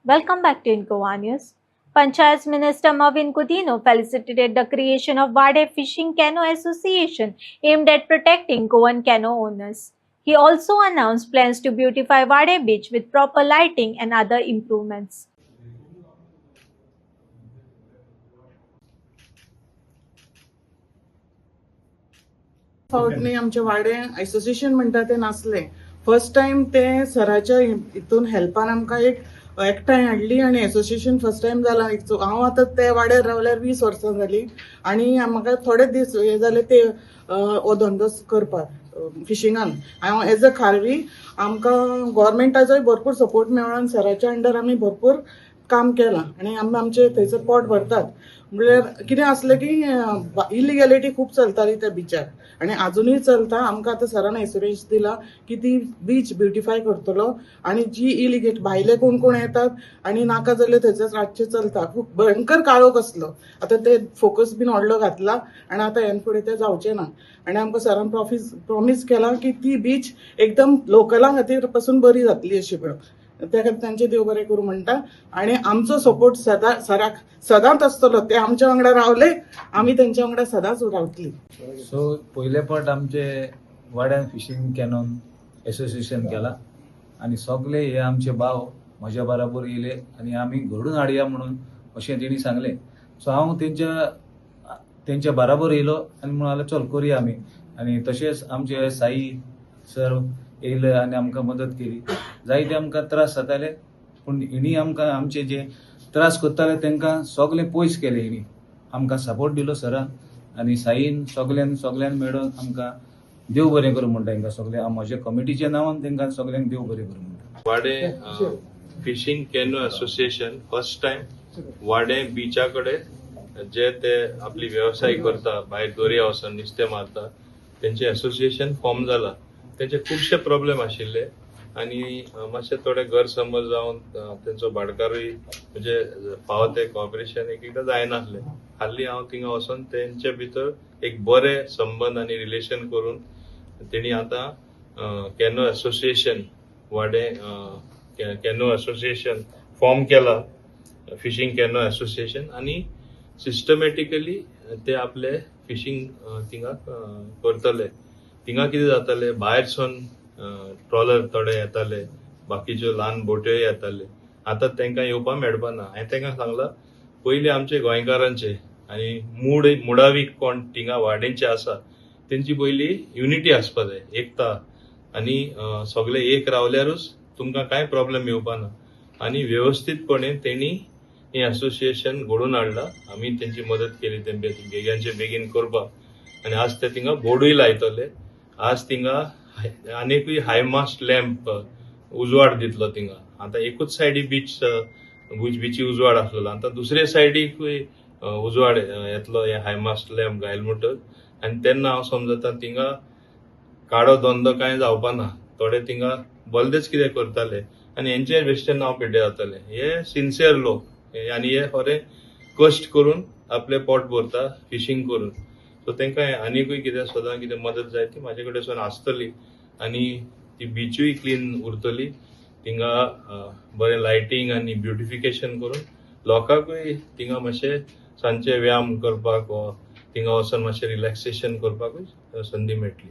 Welcome back to Incoa News. Panchayat Minister Marvin Coutinho felicitated the creation of Wade Fishing Canoe Association aimed at protecting Goan canoe owners. He also announced plans to beautify Wade Beach with proper lighting and other improvements. फावटनी आमचे वाडे association म्हणटा ते नासले. First time ते सराच्या हितून हेल्पान आमकां एक एकठांय हाडली आणि असोसिएशन फर्स्ट टाइम जाला. हांव आतां ते वाड्यार रावल्यार 20 वर्सां जाली आणि म्हाका थोडे दीस हे जाले ते हो धंदो करपाक फिशिंगान. हांव एज अ खारवी आमकां गव्हर्मेंटाचोय भरपूर सपोर्ट मेळ्ळो. सराच्या अंडर आमी भरपूर काम केलां आणि आमचे थंयसर पोट भरतात. म्हणजे कितें आसलें की इलिगॅलिटी खूप चलताली त्या बिचार आणि अजूनही चलता. आमकां आतां सरान एश्युरन्स दिला की ती बीच ब्युटिफाय करतलो आणि जी इलिगेट भायले कोण कोण येतात आणि नाका जाल्यार थंयसर रातचे चलता. खूप भयंकर काळोख असलो. आता ते फोकस बीन व्हडलो घातला आणि आता ह्यान फुडें ते जावचें ना. आणि आमकां सरान प्रॉमिस केला की ती बीच एकदम लोकलां खातीर पासून बरी जातली अशी म्हणून. त्या खातीर तांचे देव बरें करूं म्हणटा आणि आमचो सपोर्ट सराक सदांच आसतलो. ते आमच्या वांगडा रावले, आमी तेंच्या वांगडा सदांच रावतली. सो पयले फावट आमचे वाड्यान फिशिंग कॅनॉन एसोसिएशन केला आणि सगळे हे आमचे भाव म्हज्या बरोबर येयले आणि आमी घडून हाडया म्हणून अशें तेणी सांगलें. सो हांव तेंच्या बरोबर येयलो आनी म्हणून जाल्यार चल करुया आमी. आनी तशेंच आमचे साई सर येयले आनी आमकां मदत केली. जायते आमकां त्रास जाताले पूण हिणी आमकां आमचे जे त्रास करताले तांकां सगळे पयस केले. हिणी आमकां सपोर्ट दिलो सरान आनी साईन सगळ्यान मेळून आमकां देव बरें करूं म्हणटा. तांकां सगळे म्हज्या कमिटीच्या नांवान तांकां सगळ्यांक देव बरें करूं म्हणटा. वाडे fishing canoe association first time वाडे बीचा कडेन जे ते आपली व्यवसाय करता, भायर दर्या वचून नुस्तें मारता, तेंचे असोसिएशन फॉर्म जाला. तेंचे खुबशे प्रॉब्लेम आशिल्ले आनी मातशे थोडे गैरसमज जावन तेंचो भाटकारूय म्हणजे फावो ते कॉपरेशन एकदां जायनासलें. हाल्ली हांव थिंगा वचून तेंचे भितर एक बरे संबंध आनी रिलेशन करून तेणी आतां कॅनो असोसिएशन वाडे कॅनो असोसिएशन फॉर्म केला, फिशिंग कॅनो असोसिएशन, आनी सिस्टमॅटिकली ते आपले फिशिंग थिंगा करतले. थिंगा कितें जातालें, भायरसून ट्रॉलर थोडे येताले, बाकीच्यो ल्हान बोट्योय येताले. आतां तांकां येवपाक मेळपाना. हांवें तांकां सांगलां पयलीं आमचे गोंयकारांचे आनी मुडावी कोण थिंगा वाडेंचे आसा तेंची पयलीं युनिटी आसपा जाय, एकता, आनी सगळे एक रावल्यारूच तुमकां कांय प्रॉब्लेम येवपाना. आनी वेवस्थीतपणे तेणी हें असोसिएशन घडोवन हाडला. आमी तेंची मदत केली ते बेगीनचे बेगीन करपाक आनी आज ते थिंगा बोर्डूय लायतले. आज थिंगा आनीकूय हाय मास्ट लॅम्प उजवाड दितलो थिंगा. आतां एकूच सायडी बीची उजवाड आसलेलो, आतां दुसरे सायडीकूय उजवाड येतलो हे हाय मास्ट लॅम्प घायल म्हणटच. आनी तेन्ना हांव समजता थिंगा काळो धंदो कांय जावपाना. थोडे थिंगा बलदेच कितें करताले आनी हेंचे बेश्टें नांव पिड्ड्यार जातालें. हे सिन्सियर लोक आनी हे खरे कश्ट करून आपले पोट भरता फिशींग करून. सो तांकां आनीकूय कितें सदां कितें मदत जाय ती म्हाजे कडेन आसतली आनी ती बिचूय क्लीन उरतली. थिंगा बरें लायटींग आनी ब्युटिफिकेशन करून लोकांकूय थिंगा मातशें सांजचे व्यायाम करपाक वा थिंगा वचून मातशें रिलॅक्सेशन करपाकूय संदी मेळटली.